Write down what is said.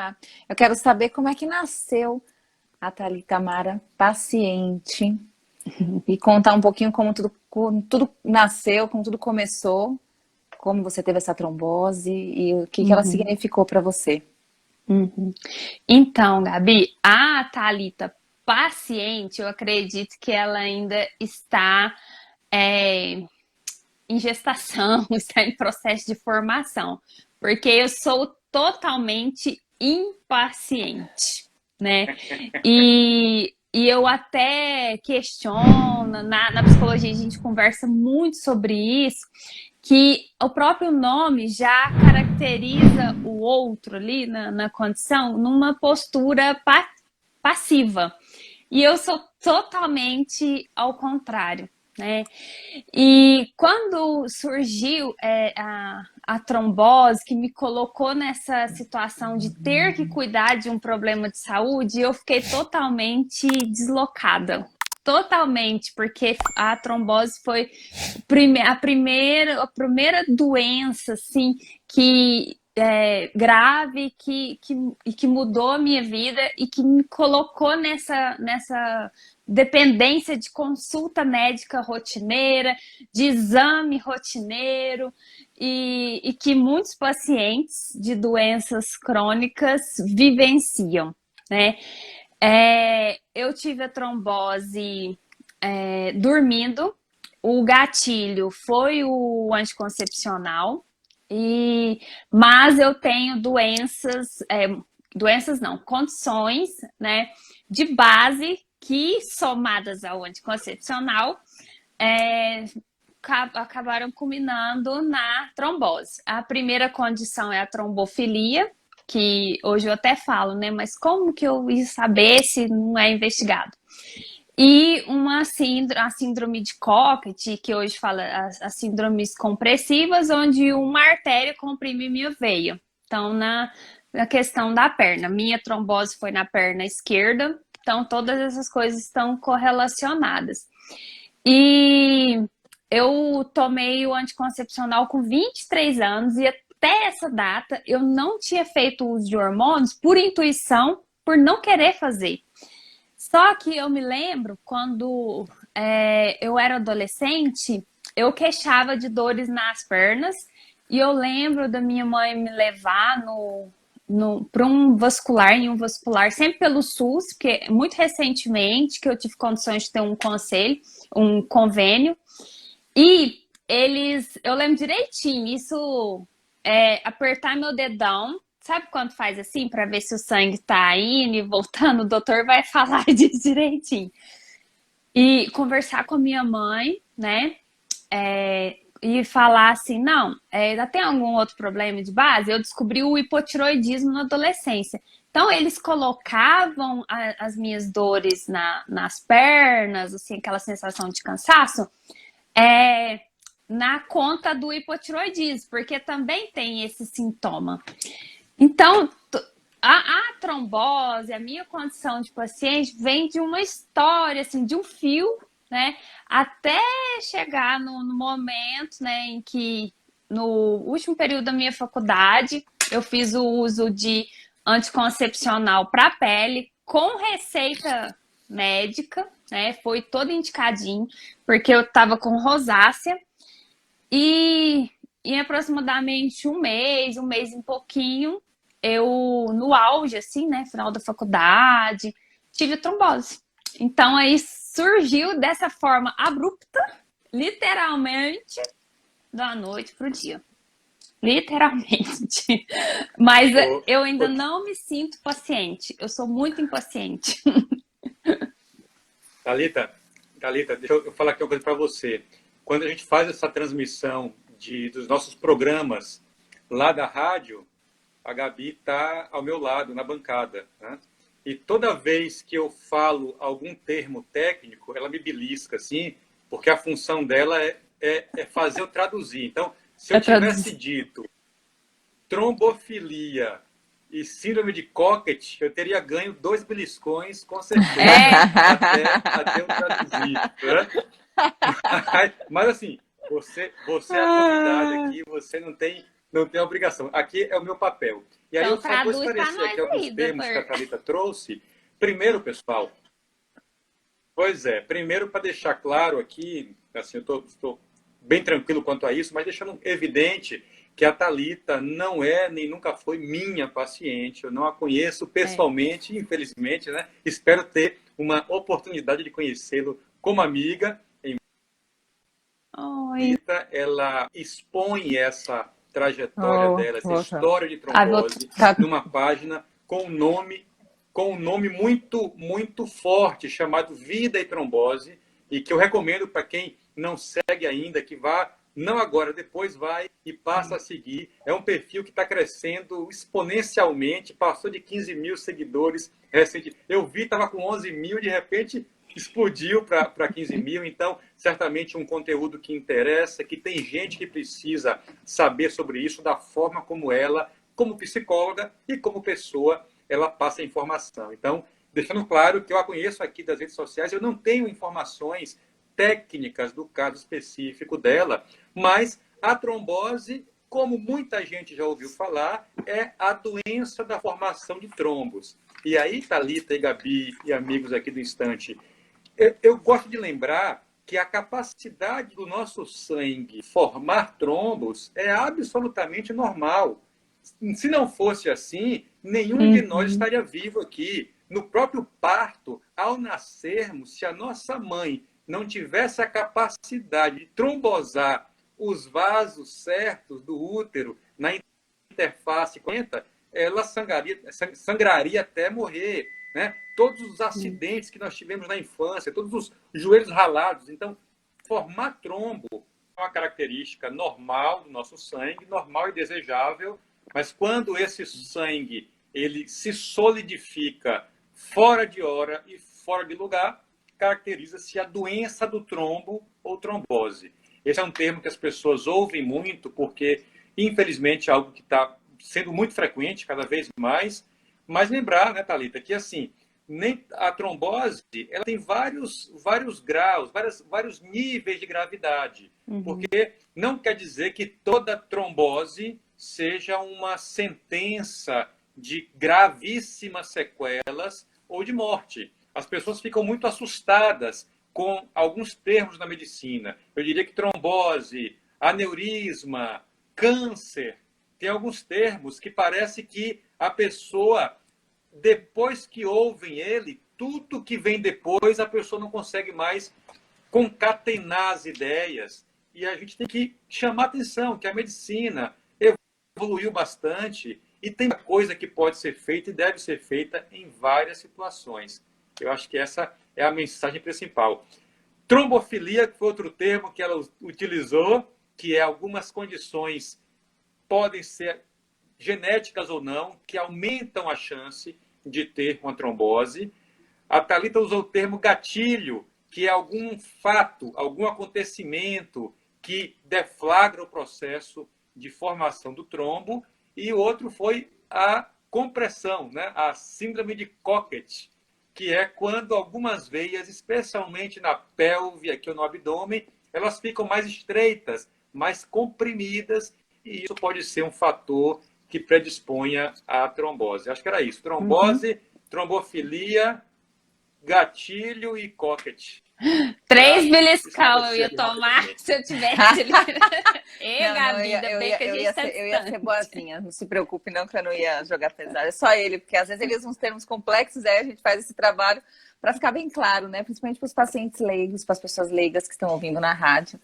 lá. Eu quero saber como é que nasceu a Thalita Amara paciente e contar um pouquinho como tudo nasceu, como tudo começou, como você teve essa trombose e o que ela Uhum, significou para você. uhum. Então, Gabi, a Thalita paciente, eu acredito que ela ainda está é, em gestação, está em processo de formação, porque eu sou totalmente impaciente, né? E eu até questiono, na psicologia a gente conversa muito sobre isso, que o próprio nome já caracteriza o outro ali na condição numa postura passiva. E eu sou totalmente ao contrário, né? E quando surgiu a trombose, que me colocou nessa situação de ter que cuidar de um problema de saúde, eu fiquei totalmente deslocada. Totalmente, porque a trombose foi a primeira doença, assim, que grave que mudou a minha vida e que me colocou nessa dependência de consulta médica rotineira, de exame rotineiro e que muitos pacientes de doenças crônicas vivenciam, né? Eu tive a trombose dormindo. O gatilho foi o anticoncepcional, mas eu tenho doenças não, condições, né, de base que, somadas ao anticoncepcional, é, acabaram culminando na trombose. A primeira condição é a trombofilia, que hoje eu até falo, né? Mas como que eu ia saber se não é investigado? E a síndrome de Cockett, que hoje fala as síndromes compressivas, onde uma artéria comprime minha veia. Então, na questão da perna, minha trombose foi na perna esquerda, então todas essas coisas estão correlacionadas. E eu tomei o anticoncepcional com 23 anos e até essa data eu não tinha feito uso de hormônios por intuição, por não querer fazer. Só que eu me lembro quando eu era adolescente, eu queixava de dores nas pernas e eu lembro da minha mãe me levar para em um vascular, sempre pelo SUS, porque muito recentemente que eu tive condições de ter um convênio, e eu lembro direitinho, isso apertar meu dedão, sabe quando faz assim, para ver se o sangue tá indo e voltando, o doutor vai falar disso direitinho. E conversar com a minha mãe, né, e falar assim, não, ainda tem algum outro problema de base? Eu descobri o hipotiroidismo na adolescência. Então, eles colocavam as minhas dores nas pernas, assim, aquela sensação de cansaço, na conta do hipotiroidismo, porque também tem esse sintoma. Então, a trombose, a minha condição de paciente, vem de uma história, assim, de um fio, né, até chegar no momento, né, em que, no último período da minha faculdade, eu fiz o uso de anticoncepcional para pele, com receita médica, né, foi todo indicadinho, porque eu estava com rosácea, e em aproximadamente um mês e pouquinho, eu, no auge, assim, né, final da faculdade, tive trombose. Então, aí surgiu dessa forma abrupta, literalmente, da noite pro dia. Literalmente. Mas Ô, eu ainda ô, não me sinto paciente. Eu sou muito impaciente. Thalita, deixa eu falar aqui uma coisa para você. Quando a gente faz essa transmissão dos nossos programas lá da rádio, a Gabi está ao meu lado, na bancada, né? E toda vez que eu falo algum termo técnico, ela me belisca, assim, porque a função dela é fazer eu traduzir. Então, se eu tivesse dito trombofilia e síndrome de Cockett, eu teria ganho 2 beliscões, com certeza, até eu traduzir. Né? Mas assim, você é a convidada aqui, você não tem não tenho obrigação. Aqui é o meu papel. E aí Então eu só vou traduz para esclarecer nós aqui alguns aí, termos que a doutor. Thalita trouxe. Primeiro, pessoal, pois é, primeiro para deixar claro aqui, assim, eu estou bem tranquilo quanto a isso, mas deixando evidente que a Thalita não é nem nunca foi minha paciente, eu não a conheço É. pessoalmente, infelizmente, né? Espero ter uma oportunidade de conhecê-lo como amiga. Oi. Rita, ela expõe essa trajetória Oh, dela, essa poxa. história de Ah, vou... trombose, Tá. numa página com um nome muito, muito forte, chamado Vida e Trombose, e que eu recomendo para quem não segue ainda, que vá, não agora, depois vai e passa a seguir. É um perfil que está crescendo exponencialmente, passou de 15 mil seguidores recente. Eu vi, estava com 11 mil, de repente explodiu para 15 mil, então certamente um conteúdo que interessa, que tem gente que precisa saber sobre isso, da forma como ela, como psicóloga e como pessoa, ela passa a informação. Então, deixando claro que eu a conheço aqui das redes sociais, eu não tenho informações técnicas do caso específico dela, mas a trombose, como muita gente já ouviu falar, é a doença da formação de trombos. E aí, Thalita e Gabi e amigos aqui do Instante, eu gosto de lembrar que a capacidade do nosso sangue formar trombos é absolutamente normal. Se não fosse assim, nenhum de nós Uhum. estaria vivo aqui. No próprio parto, ao nascermos, se a nossa mãe não tivesse a capacidade de trombosar os vasos certos do útero na interface 40, ela sangraria até morrer. Né? Todos os acidentes que nós tivemos na infância, todos os joelhos ralados. Então, formar trombo é uma característica normal do nosso sangue, normal e desejável, mas quando esse sangue ele se solidifica fora de hora e fora de lugar, caracteriza-se a doença do trombo ou trombose. Esse é um termo que as pessoas ouvem muito porque, infelizmente, é algo que está sendo muito frequente, cada vez mais. Mas lembrar, né, Thalita, que assim, nem a trombose ela tem vários graus, vários níveis de gravidade. Uhum. Porque não quer dizer que toda trombose seja uma sentença de gravíssimas sequelas ou de morte. As pessoas ficam muito assustadas com alguns termos da medicina. Eu diria que trombose, aneurisma, câncer, tem alguns termos que parece que a pessoa, depois que ouvem ele, tudo que vem depois, a pessoa não consegue mais concatenar as ideias. E a gente tem que chamar atenção que a medicina evoluiu bastante e tem coisa que pode ser feita e deve ser feita em várias situações. Eu acho que essa é a mensagem principal. Trombofilia, que foi outro termo que ela utilizou, que é algumas condições podem ser genéticas ou não, que aumentam a chance de ter uma trombose. A Thalita usou o termo gatilho, que é algum fato, algum acontecimento que deflagra o processo de formação do trombo. E o outro foi a compressão, né? A síndrome de Cocket, que é quando algumas veias, especialmente na pelve, aqui ou no abdômen, elas ficam mais estreitas, mais comprimidas, e isso pode ser um fator que predisponha à trombose. Acho que era isso. Uhum. Trombose, trombofilia, gatilho e cocket. Três Para beliscão eu esclarecer ia aqui tomar rapidamente. se eu tivesse ali. Ê, Não, não, Gabi, ainda bem que a gente tá eu ia ser distante. boazinha. Não se preocupe, não, que eu não ia jogar pesado. É só ele, porque às vezes ele usa uns termos complexos, aí a gente faz esse trabalho para ficar bem claro, né? Principalmente para os pacientes leigos, para as pessoas leigas que estão ouvindo na rádio.